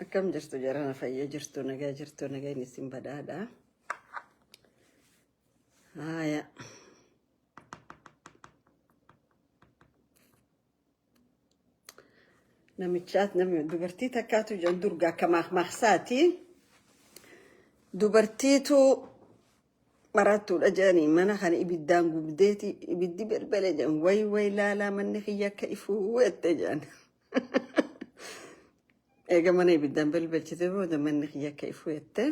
Akkam jirtu jarana fayya jirtu nagaa isin badhaadha. Haya. Namichaat namni dubartii takkaatu jan durgaa akka maqsaati. Dubartiitu marattuudha jedhanii mana kana ibiddaan gubdeeti ibiddi belbele jedhan way laalaa manni kiyya akka ifuu ette jedhan. Eega mana ibiddaan belbelchite booda manni kiyya akka ifuu ette.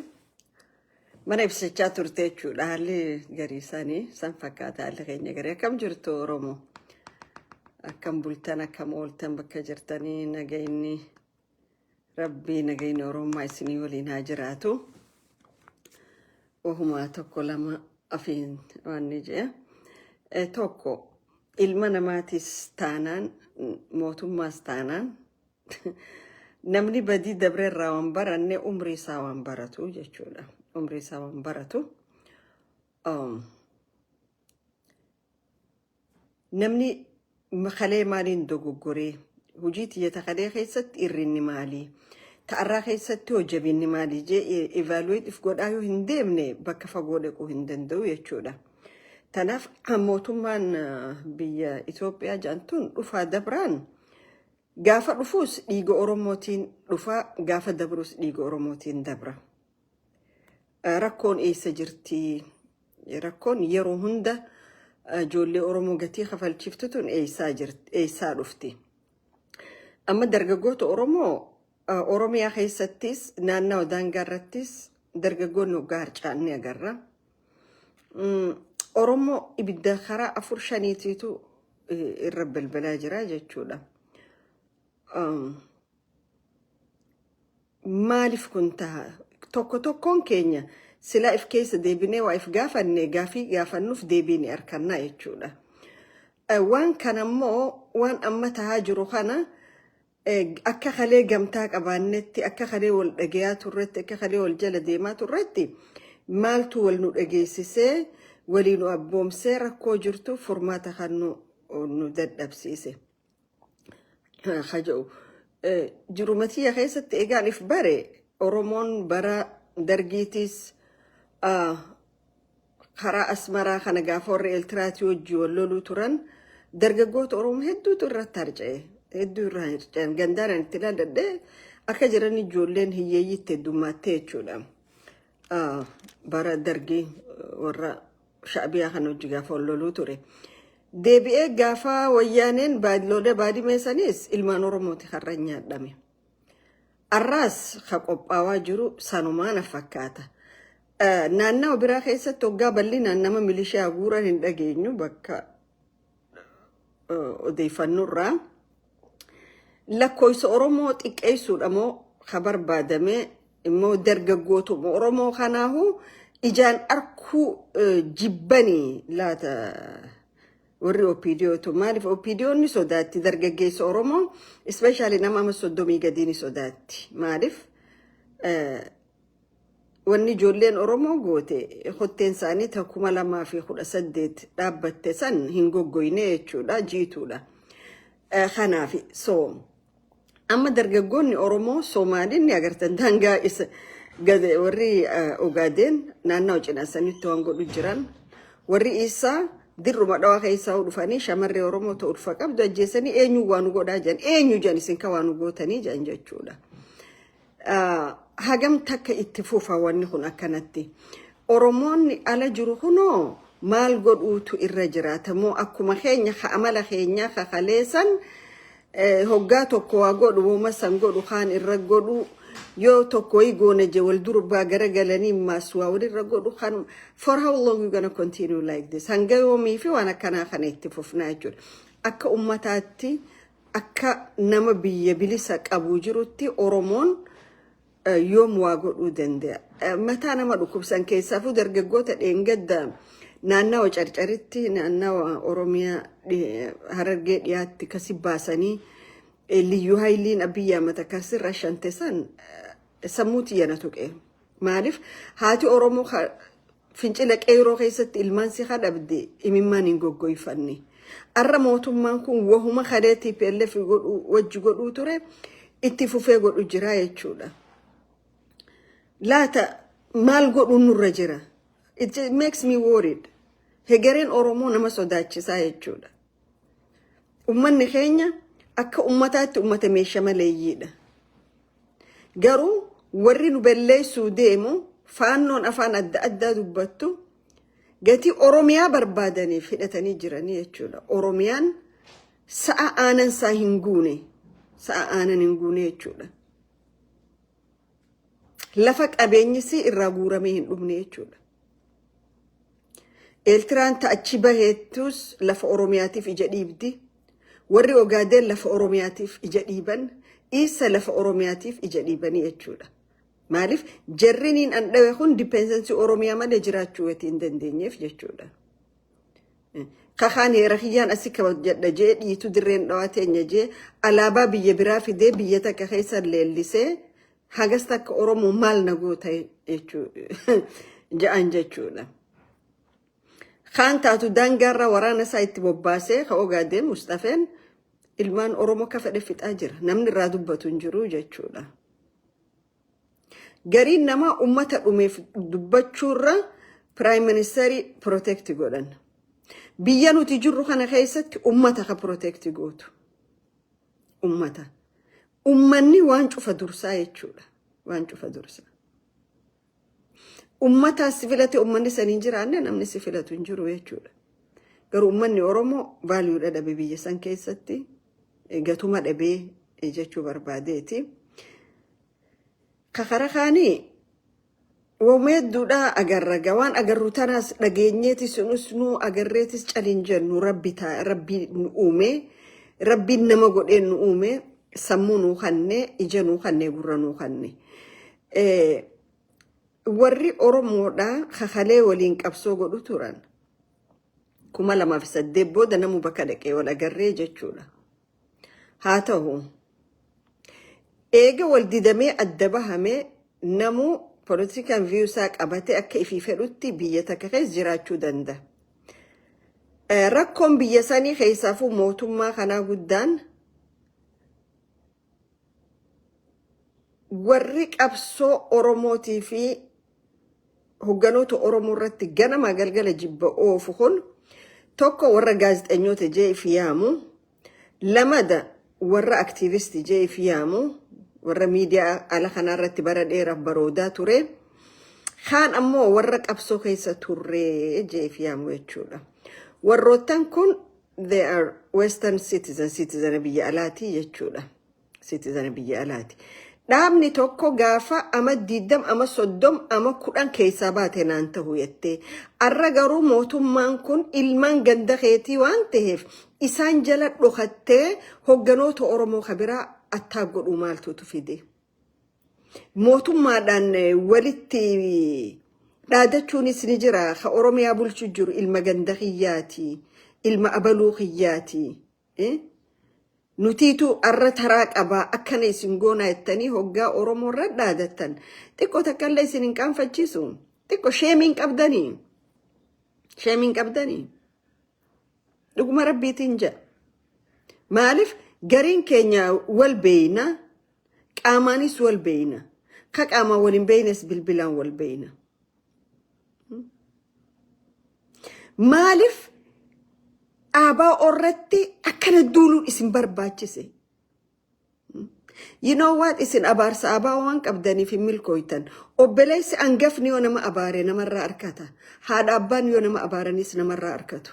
Mana ibsachaa turte jechuudha haalli garii isaanii san fakkaata haalli keenya garii akkam jirtu Oromoo. Akkam bultan akkam ooltan bakka jirtanii nagayni Rabbii nagayni Oromoo isinii waliin haa jiraatu. Ohuma tokko lama afiin waan ni jee. Tokko ilma namaatis taanaan mootummaas taanaan namni badii dabreerraa waan baranne umrii isaa waan baratu jechuudha. Umrii isaa waan baratu. Namni makalee maaliin dogoggoree hojii tiyyata kalee keessatti irrinni maalii ta'arraa keessatti hojjabinni maalii jee evaluate if godhaa yoo hin deemne bakka fagoo dhaquu hin danda'u jechuudha. Tanaaf mootummaan biyya Itoophiyaa jaantuun dhufaa dabraan gaafa dhufuus dhiiga Oromootiin dhufaa gaafa dabruus dhiiga Oromootiin dabra. Rakkoon eessa jirti? Rakkoon yeroo hunda ijoollee Oromoo gatii kafalchiiftuun eessaa dhufti. Amma dargaggoota Oromiyaa keessattis naannoo daangaa irrattis dargaggoonni waggaa harcaanni agarra. Oromoo ibidda karaa 4-5 irra balbalaa jira jechuudha. Maaliif kun ta'a? Tokkoon keenya silaa if keessa deebinee waa if gaafanne gaafannuuf deebiin harkannaa jechuudha. Waan kanammoo waan amma tahaa jiru kana akka kalee gamtaa qabaannetti akka kalee wal dhagayaa turretti akka kalee wal jala deemaa turretti maaltu wal nu dhageessisee walii nu abboomsee rakkoo jirtu furmaata kan nu dadhabsiise. Haja'u jirumatii keessatti egaan if bare Oromoon bara dargiitis karaa asmaraa kana gaafa warra Eeltiraatii wajjii wal loluu turan dargaggoota Oromoo hedduutu irratti harca'e. Hedduu irraa harca'an gandaan itti ilaaladhee akka jiran ijoolleen hiyyeeyyitti heddummaattee jechuudha. Bara dargii warra shaabiyaa kana wajjii gaafa wal loluu ture. Deebi'ee gaafa wayyaaneen lola baadimeessanis ilmaan Oromooti har'a nyaadhame. Arraas ka qophaawaa jiru sanumaan fakkaata. Naannoo biraa keessatti waggaa bal'inaan nama milishaa guuran hin dhageenyu bakka odeeffannurraa. Lakkoofsa Oromoo xiqqeessuudha moo ka barbaadame immoo dargaggootuma Oromoo kanaahu ijaan arkuu jibbanii laata warri OPDOtu maaliif OPDOonni sodaatti dargaggeessa Oromoo especially nama 30 gadiin sodaatti maaliif wanni ijoolleen Oromoo goote hotteen isaanii 2018 dhaabbatte san hin goggoyne jechuudha jiituudha. Kanaaf amma dargaggoonni Oromoo Somaaliin ni agartan daangaa isa gade warri Ogaadeen naannoo cinaasanitti waan godhu jiran warri isaa dirruma dhawaa keessaa dhufanii shamarree Oromoo ta'uu dhufa qabdu ajjeesanii eenyu waan godhaa jiran eenyu jan isin ka waan gootanii jan jechuudha. Hagam takka itti fufa wanni kun akkanatti. Oromoonni ala jiru kunoo maal godhuutu irra jiraata moo akkuma keenya amala keenya kaleessan hoggaa tokko waa godhu wooma san godhu kaan irra godhu yoo tokko goone je wal durbaa garagalanii maaswaa walirra godhu kan for how long you gonna continue like this hanga yoomii fi waan akkanaa kana itti fufnaa jechuudha. Akka ummataatti akka nama biyya bilisa qabu jirutti Oromoon yoom waa godhuu danda'a. Mataa nama dhukkubsan keessaafuu dargaggoota dheengadda naannawa carcaritti naannawa Oromiyaa Harargee dhiyaatti kasi baasanii liyyuu hayliin abiyyaa mata kasirra shante san sammuuti yana tuqe. Maaliif haati Oromoo fincila qeeroo keessatti ilmaan si hadhabde imimmaan hin goggoyfanne. Arra mootummaan kun wahuma kadeetii PLF wajji godhuu ture itti fufee godhu jira jechuudha. Laata maal godhu nurra jira? It makes me worried. Hegereen Oromoo nama sodaachisaa jechuudha. Ummanni keenya akka ummataatti ummata meeshaa maleeyyiidha. Garuu warri nu balleessuu deemu faannoon afaan adda addaa dubbattu gati Oromiyaa barbaadaniif hidhatanii jiranii jechuudha. Oromiyaan sa'a aanan saa hin guune. Sa'a aanan hin guune jechuudha. Lafa qabeenyisi irraa guuramee hin dhumne jechuudha. Eeltiraan ta'achi baheettus lafa Oromiyaatiif ija dhiibdi. Warri Ogaadeen lafa Oromiyaatiif ija dhiiban. Isa lafa Oromiyaatiif ija dhiibanii jechuudha. Maaliif jarriniin an dhawe kun dipendensi Oromiyaa malee jiraachuu wati hin dandeenyeef jechuudha. Kakaan heera kiyyaan asii kabajadha jee dhiitu dirreen dhawaa teenya jee alaabaa biyya biraa fidee biyya takka keessa leellisee hagas takka Oromoo maal na goota ja'an jechuudha. Kaan taatu daangaarraa waraana isaa itti bobbaasee ka Ogaadeen Mustafeen ilmaan Oromoo ka fedhe fixaa jira. Namni irraa dubbatu hin jiru jechuudha. Gariin nama ummata dhumeef dubbachuurra Prime Ministeri protect godhan. Biyya nuti jirru kana keessatti ummata ka protect gootu. Ummata. Ummanni waan cufa dursaa jechuudha. Waan cufa dursaa. Ummata sifilate ummanni saniin jiraanne namni sifilatu hin jiru jechuudha. Garuu ummanni Oromoo value dhabe biyya san keessatti gatuma dhabee jechuu barbaadeeti. Kakara kaanii wameedduudha agarraga waan agarru tanaas dhageenyeeti sunus nu agarreetis caliin jennu rabbi nu uume rabbiin nama godhee nu uume sammuu nu kanne ija nu kanne gurra nu kanne. Warri Oromoodha kakalee waliin qabsoo godhu turan 2008 booda namu bakka dhaqee wal agarree jechuudha. Haa ta'u eega wal didamee adda bahamee namu political view isaa qabate akka ifii fedhutti biyya takka keessa jiraachuu danda'a. Rakkoon biyya sanii keessaafuu mootummaa kanaa guddaan warri qabsoo Oromootii fi hogganoota Oromoo irratti ganama galgala jibba oofu kun tokko warra gaazexeessitoota jee ifi yaamu, lamada warra aktiivistii jee ifi yaamu, warra miidiyaa ala kanarratti bara dheeraaf baroodaa ture, kaan ammoo warra qabsoo keessa turre jee ifi yaamu jechuudha. Warroottan kun they are Western citizen biyya alaati jechuudha. Citizen biyya alaati. Dhaabni tokko gaafa ama 20 ama 30 ama 10 keessaa baate naan ta'u jettee arra garuu mootummaan kun ilmaan ganda keetii waan ta'eef isaan jala dhokattee hogganoota Oromoo kabiraa attaa godhu maaltu fide. Mootummaadhaan walitti dhaadachuunis ni jira. Ka Oromiyaa bulchu jiru ilma ganda kiyyaati, ilma abaluu kiyyaati. Nutiitu arra taraa qabaa akkana isin goonaa jettanii hoggaa Oromoo irra dhaadatan. Xiqqoo takkallee isin hin qaanfachiisu. Xiqqoo sheemiin qabdanii. Sheemiin qabdanii. Dhuguma rabbiitiin jedha. Maaliif gariin keenya wal beeyna, qaamaanis wal beeyna. Ka qaamaan wal hin beeynes bilbilaan wal beeyna. Maaliif Aba orratti akkana duuluun isin barbaachise. You know what? Isin abaarsa abaa waan qabdaniif hin milkooytan. Obboleessi angafni yoo nama abaare namarraa arkata. Haadha abbaan yoo nama abaaranis namarraa arkatu.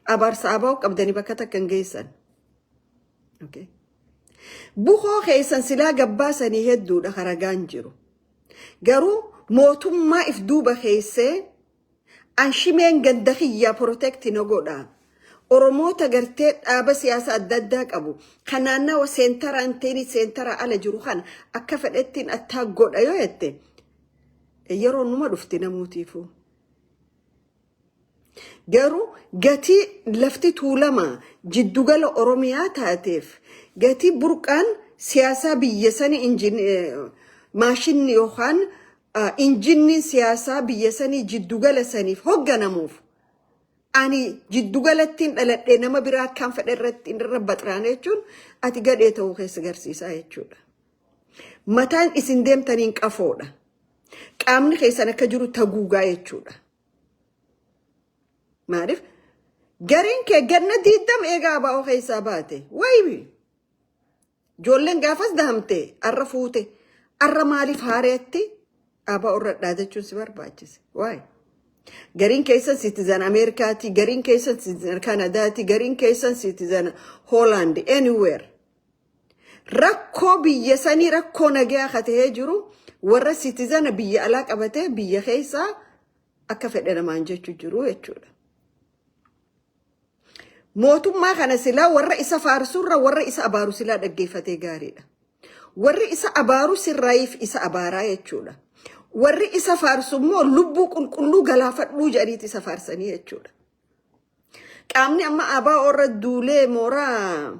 Abaarsa abaa qabdanii bakka takka hin geessan. Okay. Buhoo keessan silaa gabbaasanii hedduudha haragaan jiru. Garuu mootummaa if duuba keessee anshimeen ganda kiyyaa protecti no godhaa. Oromoota gartee dhaaba siyaasa adda addaa qabu. Kanaannawa seentara anteeni seentara ala jiru kan akka fedhettiin attaa godha yoo jette yeroo numa dhufti namuutiifu. Garuu gatii lafti tuulama jiddugala Oromiyaa taateef gatii burqaan siyaasaa biyya sanii maashinni yookaan injinni siyaasaa biyya sanii jiddugala saniif hogganamuuf. Ani jiddugalattiin dhaladhee nama biraa kan fedhe irratti irra baxraane jechuun ati gadhee ta'uu keessa garsiisaa jechuudha. mataan isin deemtaniin qafoodha qaamni keessan akka jiru taguugaa jechuudha maaliif gariin kee ganna diidam eegaa baa'oo keessaa baate waybi joolleen gaafas dahamte arra fuute arra maaliif haareetti aba orra dhaadachuun si barbaachise waay garin keessan citizen Americaati garin keessan citizen Canadaati garin keessan citizen Holland anywhere rakko biyya sanii rakko nagaa khatee jiru warra citizen biyya alaa qabate biyya keessa akka fedhanamaan jechu jiru jechuudha mootummaa kana sila warra isa faarsurra warra isa abaaru sila dhaggeeffatee gaariidha warri isa abaaru sirraayif isa abaaraa jechuudha warri isa faarsummoo lubbuu qulqulluu galaafadhuu jedhaniiti isa faarsanii jechuudha qaamni amma abaa orra duulee mooraa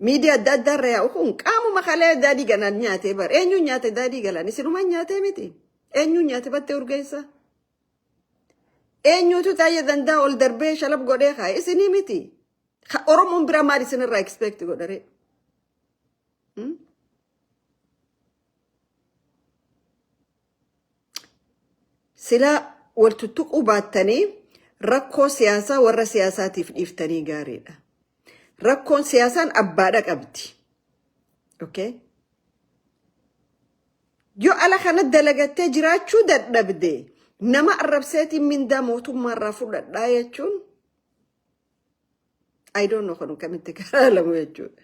miidiyaa adda addaa irra yaa'u kun qaamuma kalee daadhii galan nyaatee bar eenyuun nyaate daadhii galan isinuma nyaatee miti eenyuun nyaate battee urgeessa eenyuutu taayee danda'a ol darbee shalab godhee kaa isinii miti oromoon bira maal isinirraa expect godhare sila waltuttuquu baattanii rakkoo siyaasaa warra siyaasaatiif dhiiftanii gaariidha rakkoon siyaasaan abbaadha qabdi okay yoo ala kana dalagattee jiraachuu dadhabde nama arrabseetiin mindaa mootummaarraa fudhadhaa jechuun I don't know kanu kamitti karaa lamu jechuudha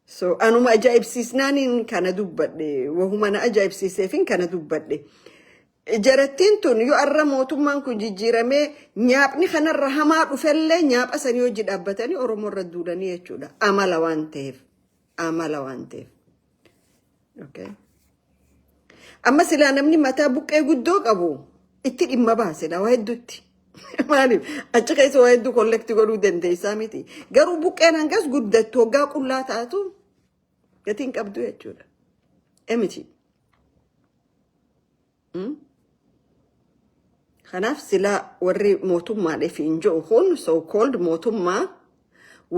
so anuma ajaa'ibsiisnaanin kana dubbadhe wahumana ajaa'ibsiiseefin kana dubbadhe jarattiin tun yoo arra mootummaan kun jijjiiramee nyaapni kanarra hamaa dhufellee nyaapha sanii hojii dhaabbatanii oromoo irra duudanii jechuudha amala waan ta'eef okay amma silaa namni mataa buqqee guddoo qabu itti dhimma baasela waa hedduutti maaliif achi keessa waa hedduu kollekti godhuu dandeessaa miti garuu buqqeen hangas guddattu hoggaa qullaa taatu gatiin qabdu jechuudha emiti kanaaf sila warri mootummaadhaaf hin jiru kun so called mootummaa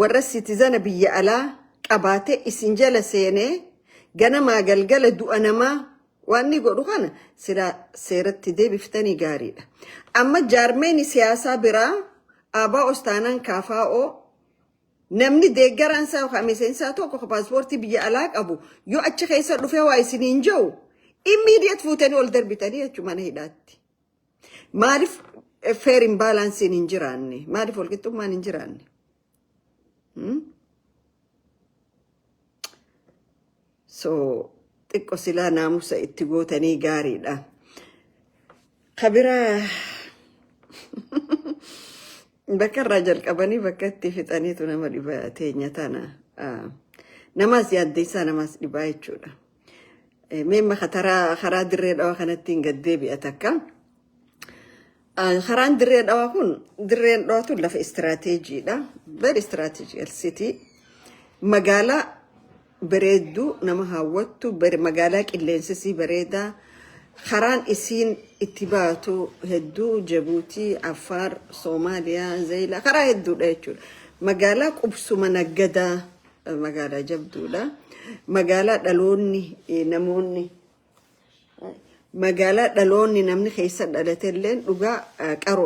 warra citizen biyya alaa qabaate isin jala seenee ganamaa galgala du'a namaa waan ni godhu kana sila seeratti deebiftanii gaariidha amma jaarmeeni siyaasaa biraa abaa ostaanan kaafaa'oo namni deeggaraan saa yookaan miseensaa tokko paaspoortii biyya alaa qabu yoo achi keessa dhufee waa isiniin jiru immediate fuutanii ol darbitanii jechuun mana hidhaatti maaliif fair imbalance hin jiraanne maaliif walqixxummaan hin jiraanne so xiqqoo silaa naamusa itti gootanii gaariidha kabira bakka irraa jalqabanii bakka itti fixaniitu nama dhibaa teenya tana namaas yaaddeessaa namaas dhibaa jechuudha meemma karaa dirree dhawaa kanatti hin gaddeebi'a takka karaan dirree dhawaa kun dirreen dhawaa tun lafa istiraatiijiidha very strategical city magaalaa bareedduu nama hawwattu magaalaa qilleensisii bareedaa karaan isiin itti baatu hedduu Jabuutii Affaar Soomaaliyaa Zayilaa karaa hedduudha jechuudha magaalaa qubsuma naggadaa magaalaa jabduudha magaalaa dhaloonni namoonni magaalaa dhaloonni namni keessa dhalateelleen dhugaa qaroo